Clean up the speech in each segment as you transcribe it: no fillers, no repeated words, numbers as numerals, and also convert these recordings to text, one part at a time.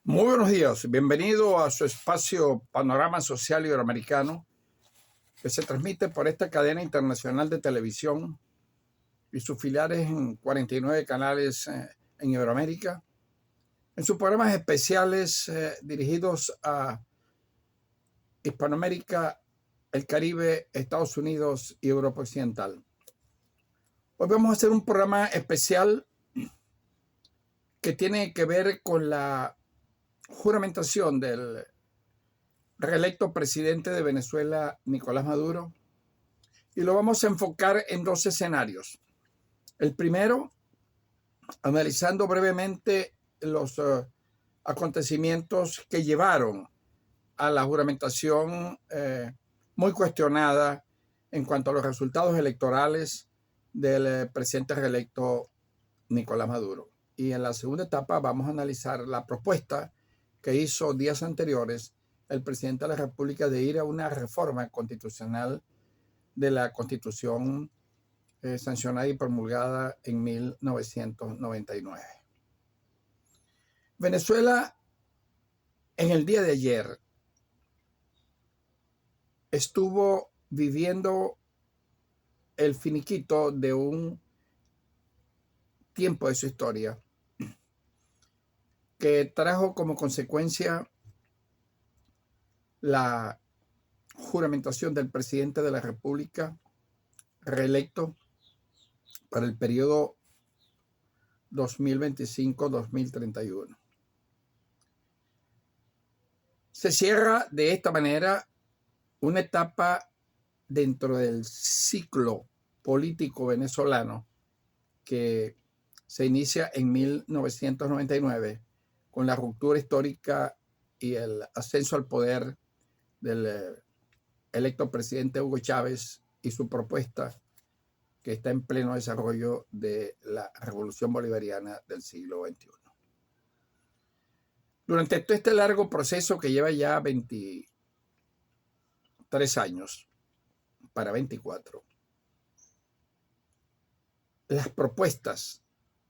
Muy buenos días, bienvenido a su espacio Panorama Social Iberoamericano, que se transmite por esta cadena internacional de televisión y sus filiales en 49 canales en Iberoamérica, en sus programas especiales dirigidos a Hispanoamérica, el Caribe, Estados Unidos y Europa Occidental. Hoy vamos a hacer un programa especial que tiene que ver con la juramentación del reelecto presidente de Venezuela, Nicolás Maduro, y lo vamos a enfocar en dos escenarios. El primero, analizando brevemente los acontecimientos que llevaron a la juramentación muy cuestionada en cuanto a los resultados electorales del presidente reelecto Nicolás Maduro. Y en la segunda etapa vamos a analizar la propuesta que hizo días anteriores el presidente de la República de ir a una reforma constitucional de la Constitución sancionada y promulgada en 1999. Venezuela, en el día de ayer, estuvo viviendo el finiquito de un tiempo de su historia que trajo como consecuencia la juramentación del presidente de la República reelecto para el periodo 2025-2031. Se cierra de esta manera una etapa dentro del ciclo político venezolano que se inicia en 1999 con la ruptura histórica y el ascenso al poder del electo presidente Hugo Chávez y su propuesta que está en pleno desarrollo de la revolución bolivariana del siglo XXI. Durante todo este largo proceso que lleva ya 23 años para 24, las propuestas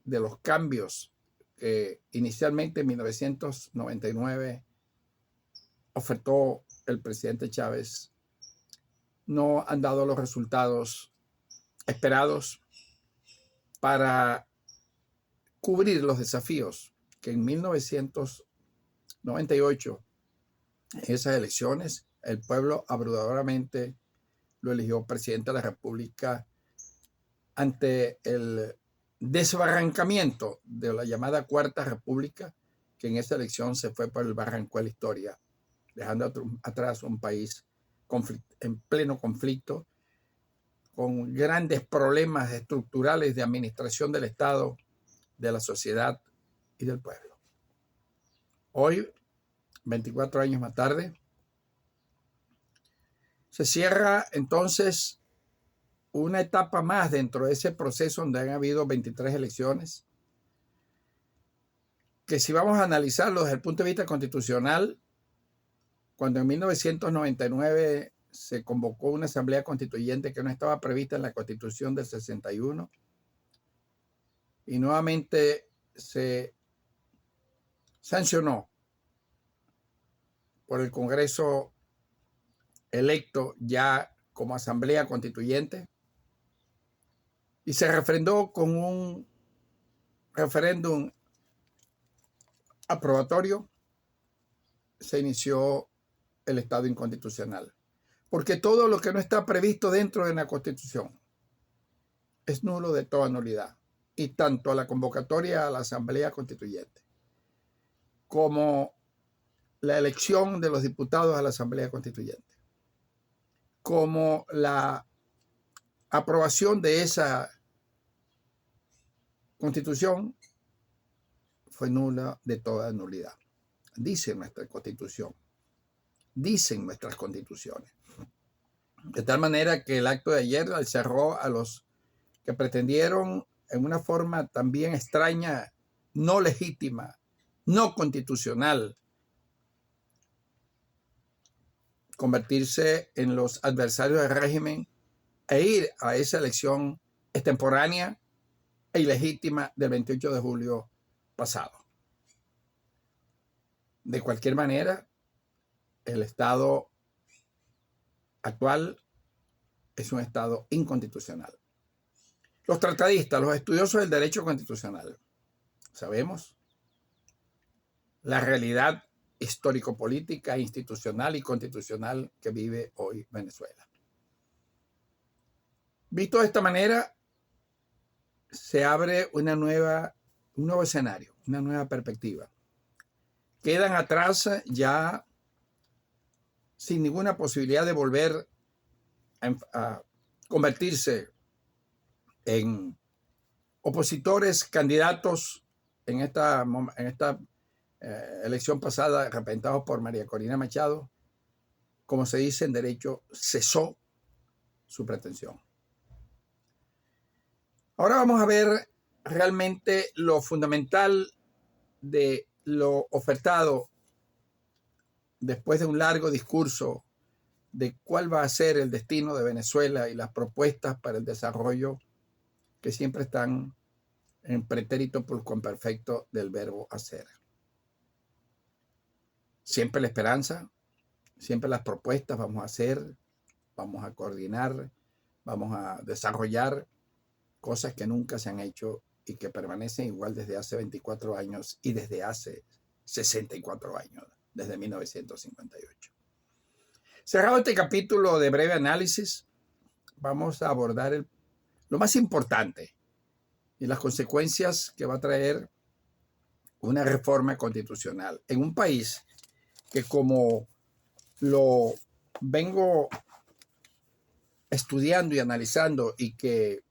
de los cambios que inicialmente en 1999 ofertó el presidente Chávez no han dado los resultados esperados para cubrir los desafíos que en 1998, en esas elecciones, el pueblo abrumadoramente lo eligió presidente de la República ante el desbarrancamiento de la llamada Cuarta República, que en esa elección se fue por el barranco de la historia, dejando atrás un país en pleno conflicto, con grandes problemas estructurales de administración del Estado, de la sociedad y del pueblo. Hoy, 24 años más tarde, se cierra entonces una etapa más dentro de ese proceso donde han habido 23 elecciones, que si vamos a analizarlo desde el punto de vista constitucional, cuando en 1999 se convocó una asamblea constituyente que no estaba prevista en la Constitución del 61, y nuevamente se sancionó por el Congreso electo ya como asamblea constituyente y se refrendó con un referéndum aprobatorio, se inició el estado inconstitucional. Porque todo lo que no está previsto dentro de la Constitución es nulo de toda nulidad. Y tanto la convocatoria a la Asamblea Constituyente como la elección de los diputados a la Asamblea Constituyente, como la aprobación de esa Constitución, fue nula de toda nulidad. Dice nuestra Constitución, dicen nuestras constituciones. De tal manera que el acto de ayer cerró a los que pretendieron en una forma también extraña, no legítima, no constitucional, convertirse en los adversarios del régimen e ir a esa elección extemporánea e ilegítima del 28 de julio pasado. De cualquier manera, el estado actual es un estado inconstitucional. Los tratadistas, los estudiosos del derecho constitucional, sabemos la realidad histórico-política, institucional y constitucional que vive hoy Venezuela. Visto de esta manera, se abre un nuevo escenario, una nueva perspectiva. Quedan atrás ya sin ninguna posibilidad de volver a convertirse en opositores, candidatos en esta elección pasada, representados por María Corina Machado. Como se dice en derecho, cesó su pretensión. Ahora vamos a ver realmente lo fundamental de lo ofertado después de un largo discurso de cuál va a ser el destino de Venezuela y las propuestas para el desarrollo que siempre están en pretérito pluscuamperfecto del verbo hacer. Siempre la esperanza, siempre las propuestas vamos a hacer, vamos a coordinar, vamos a desarrollar cosas que nunca se han hecho y que permanecen igual desde hace 24 años y desde hace 64 años, desde 1958. Cerrado este capítulo de breve análisis, vamos a abordar lo más importante y las consecuencias que va a traer una reforma constitucional en un país que, como lo vengo estudiando y analizando, y que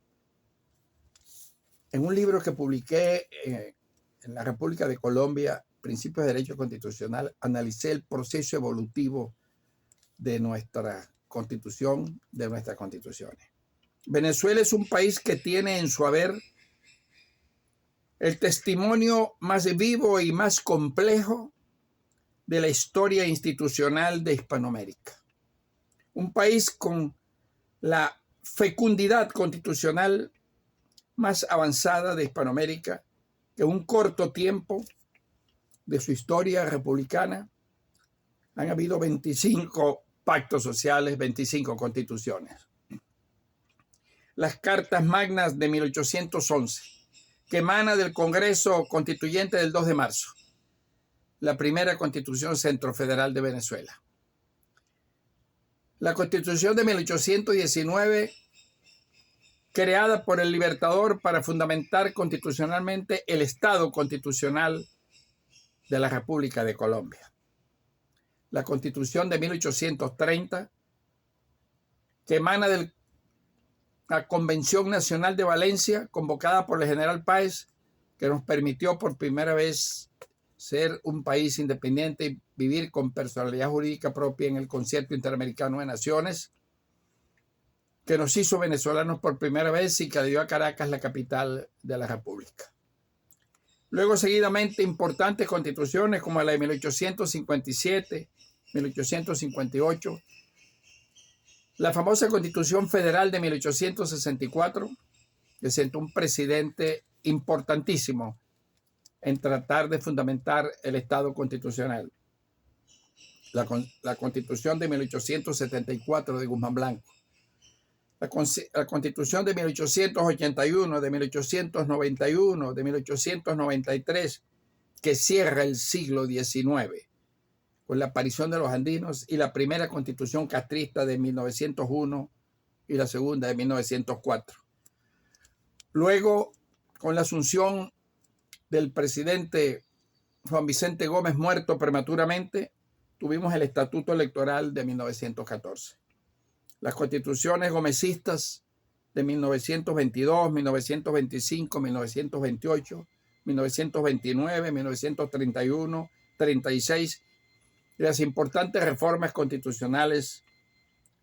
en un libro que publiqué en la República de Colombia, Principios de Derecho Constitucional, analicé el proceso evolutivo de nuestra constitución, de nuestras constituciones. Venezuela es un país que tiene en su haber el testimonio más vivo y más complejo de la historia institucional de Hispanoamérica. Un país con la fecundidad constitucional más avanzada de Hispanoamérica, que en un corto tiempo de su historia republicana han habido 25 pactos sociales, 25 constituciones. Las cartas magnas de 1811, que emana del Congreso Constituyente del 2 de marzo, la primera constitución centrofederal de Venezuela. La constitución de 1819, creada por el Libertador para fundamentar constitucionalmente el Estado constitucional de la República de Colombia. La Constitución de 1830, que emana de la Convención Nacional de Valencia, convocada por el general Páez, que nos permitió por primera vez ser un país independiente y vivir con personalidad jurídica propia en el Concierto Interamericano de Naciones, que nos hizo venezolanos por primera vez y que dio a Caracas la capital de la República. Luego, seguidamente, importantes constituciones como la de 1857, 1858, la famosa Constitución Federal de 1864, que sentó un precedente importantísimo en tratar de fundamentar el Estado constitucional. La Constitución de 1874 de Guzmán Blanco. La Constitución de 1881, de 1891, de 1893, que cierra el siglo XIX con la aparición de los andinos, y la primera Constitución castrista de 1901 y la segunda de 1904. Luego, con la asunción del presidente Juan Vicente Gómez, muerto prematuramente, tuvimos el Estatuto Electoral de 1914. Las constituciones gomecistas de 1922, 1925, 1928, 1929, 1931, 36 y las importantes reformas constitucionales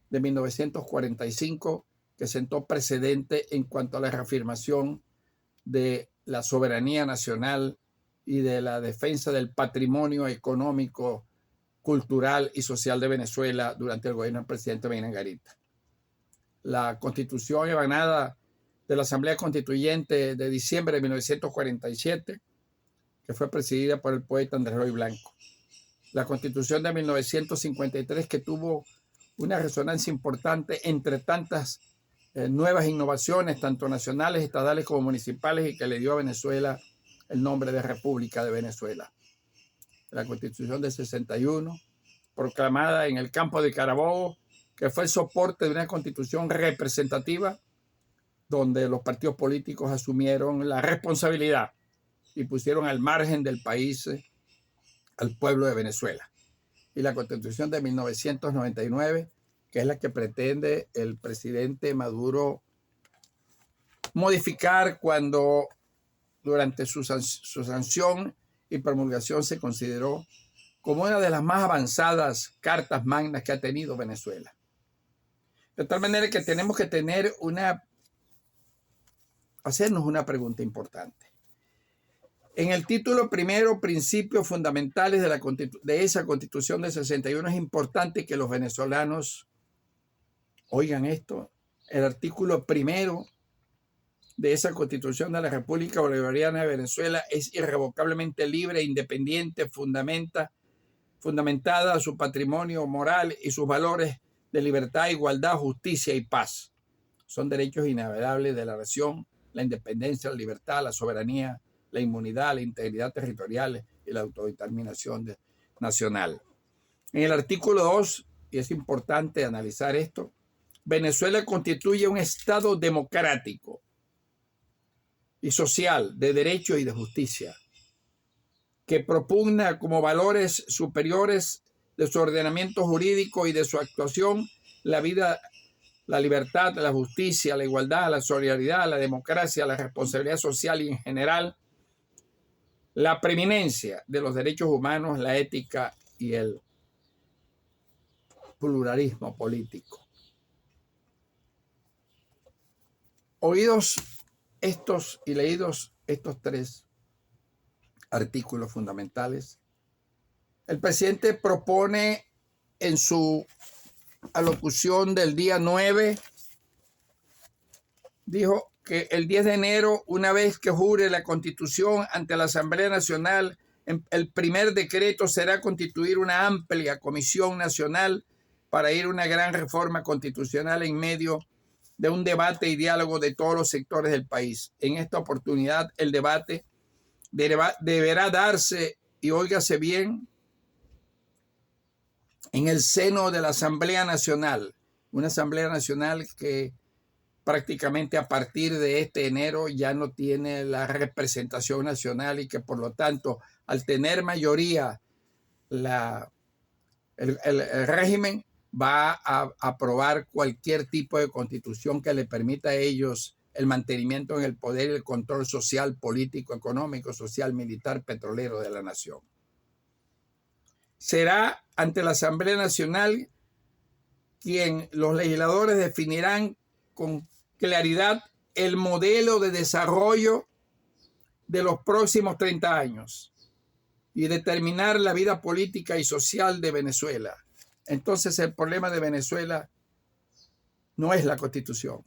de 1945, que sentó precedente en cuanto a la reafirmación de la soberanía nacional y de la defensa del patrimonio económico, cultural y social de Venezuela durante el gobierno del presidente Menem Garita. La constitución emanada de la Asamblea Constituyente de diciembre de 1947, que fue presidida por el poeta Andrés Roy Blanco. La Constitución de 1953, que tuvo una resonancia importante entre tantas nuevas innovaciones, tanto nacionales, estatales como municipales, y que le dio a Venezuela el nombre de República de Venezuela. La Constitución del 61, proclamada en el campo de Carabobo, que fue el soporte de una constitución representativa donde los partidos políticos asumieron la responsabilidad y pusieron al margen del país al pueblo de Venezuela. Y la Constitución de 1999, que es la que pretende el presidente Maduro modificar cuando durante su sanción y promulgación se consideró como una de las más avanzadas cartas magnas que ha tenido Venezuela. De tal manera que tenemos que hacernos una pregunta importante. En el título primero, principios fundamentales de esa Constitución del 61, es importante que los venezolanos oigan esto. El artículo primero de esa Constitución de la República Bolivariana de Venezuela es irrevocablemente libre e independiente, fundamentada a su patrimonio moral y sus valores de libertad, igualdad, justicia y paz. Son derechos inalienables de la nación, la independencia, la libertad, la soberanía, la inmunidad, la integridad territorial y la autodeterminación nacional. En el artículo 2, y es importante analizar esto, Venezuela constituye un Estado democrático y social, de derecho y de justicia, que propugna como valores superiores de su ordenamiento jurídico y de su actuación la vida, la libertad, la justicia, la igualdad, la solidaridad, la democracia, la responsabilidad social y en general la preeminencia de los derechos humanos, la ética y el pluralismo político. Oídos estos y leídos estos tres artículos fundamentales, el presidente propone en su alocución del día 9, dijo que el 10 de enero, una vez que jure la Constitución ante la Asamblea Nacional, el primer decreto será constituir una amplia comisión nacional para ir a una gran reforma constitucional en medio de un debate y diálogo de todos los sectores del país. En esta oportunidad, el debate deberá darse, y óigase bien, en el seno de la Asamblea Nacional, una Asamblea Nacional que prácticamente a partir de este enero ya no tiene la representación nacional y que por lo tanto, al tener mayoría, el régimen va a aprobar cualquier tipo de constitución que le permita a ellos el mantenimiento en el poder y el control social, político, económico, social, militar, petrolero de la nación. Será ante la Asamblea Nacional quien los legisladores definirán con claridad el modelo de desarrollo de los próximos 30 años y determinar la vida política y social de Venezuela. Entonces el problema de Venezuela no es la Constitución,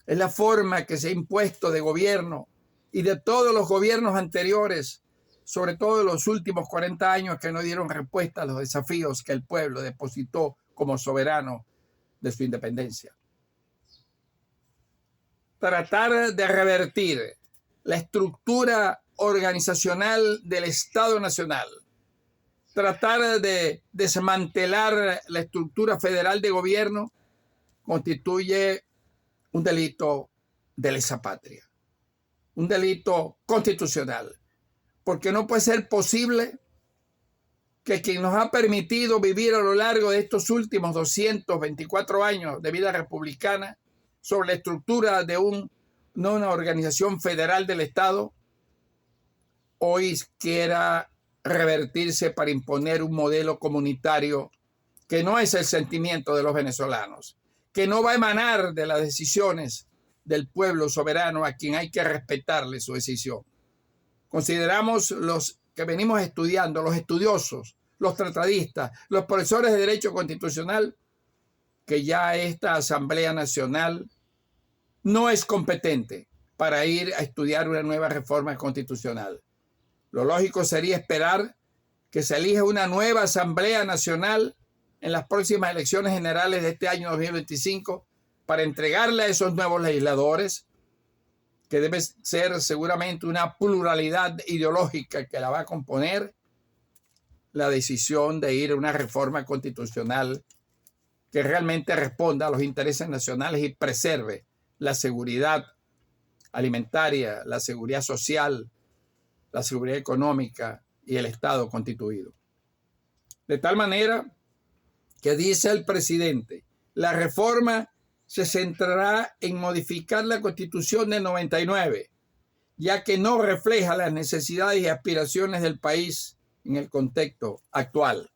es la forma que se ha impuesto de gobierno y de todos los gobiernos anteriores, sobre todo de los últimos 40 años, que no dieron respuesta a los desafíos que el pueblo depositó como soberano de su independencia. Tratar de revertir la estructura organizacional del Estado Nacional, tratar de desmantelar la estructura federal de gobierno, constituye un delito de lesa patria, un delito constitucional, porque no puede ser posible que quien nos ha permitido vivir a lo largo de estos últimos 224 años de vida republicana sobre la estructura de una organización federal del Estado, hoy quiera revertirse para imponer un modelo comunitario que no es el sentimiento de los venezolanos, que no va a emanar de las decisiones del pueblo soberano a quien hay que respetarle su decisión. Consideramos los que venimos estudiando, los estudiosos, los tratadistas, los profesores de Derecho Constitucional, que ya esta Asamblea Nacional no es competente para ir a estudiar una nueva reforma constitucional. Lo lógico sería esperar que se elija una nueva Asamblea Nacional en las próximas elecciones generales de este año 2025 para entregarle a esos nuevos legisladores, que debe ser seguramente una pluralidad ideológica que la va a componer, la decisión de ir a una reforma constitucional que realmente responda a los intereses nacionales y preserve la seguridad alimentaria, la seguridad social, la seguridad económica y el Estado constituido. De tal manera que dice el presidente, la reforma se centrará en modificar la Constitución del 99, ya que no refleja las necesidades y aspiraciones del país en el contexto actual.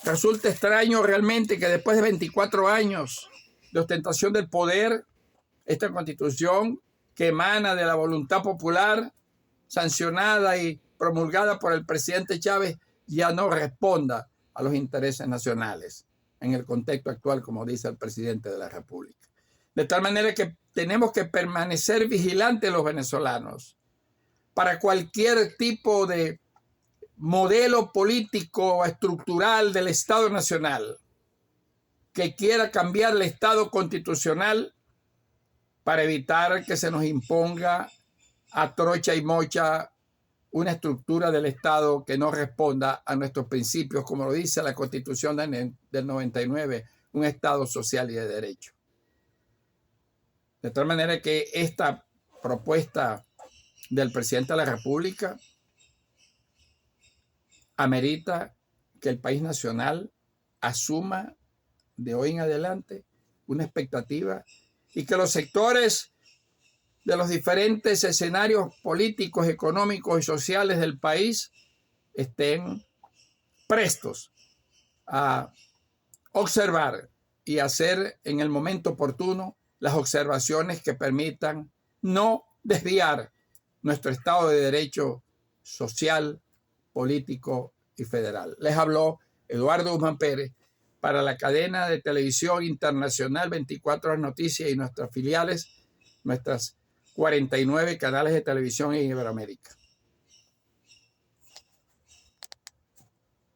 Resulta extraño realmente que después de 24 años de ostentación del poder, esta Constitución que emana de la voluntad popular, sancionada y promulgada por el presidente Chávez, ya no responda a los intereses nacionales en el contexto actual, como dice el presidente de la República. De tal manera que tenemos que permanecer vigilantes los venezolanos para cualquier tipo de modelo político estructural del Estado Nacional que quiera cambiar el Estado constitucional para evitar que se nos imponga a trocha y mocha una estructura del Estado que no responda a nuestros principios, como lo dice la Constitución del 99, un Estado social y de derecho. De tal manera que esta propuesta del presidente de la República amerita que el país nacional asuma de hoy en adelante una expectativa y que los sectores de los diferentes escenarios políticos, económicos y sociales del país estén prestos a observar y hacer en el momento oportuno las observaciones que permitan no desviar nuestro Estado de Derecho social, político y federal. Les habló Eduardo Guzmán Pérez para la cadena de televisión internacional 24 Horas Noticias y nuestras filiales, nuestras 49 canales de televisión en Iberoamérica.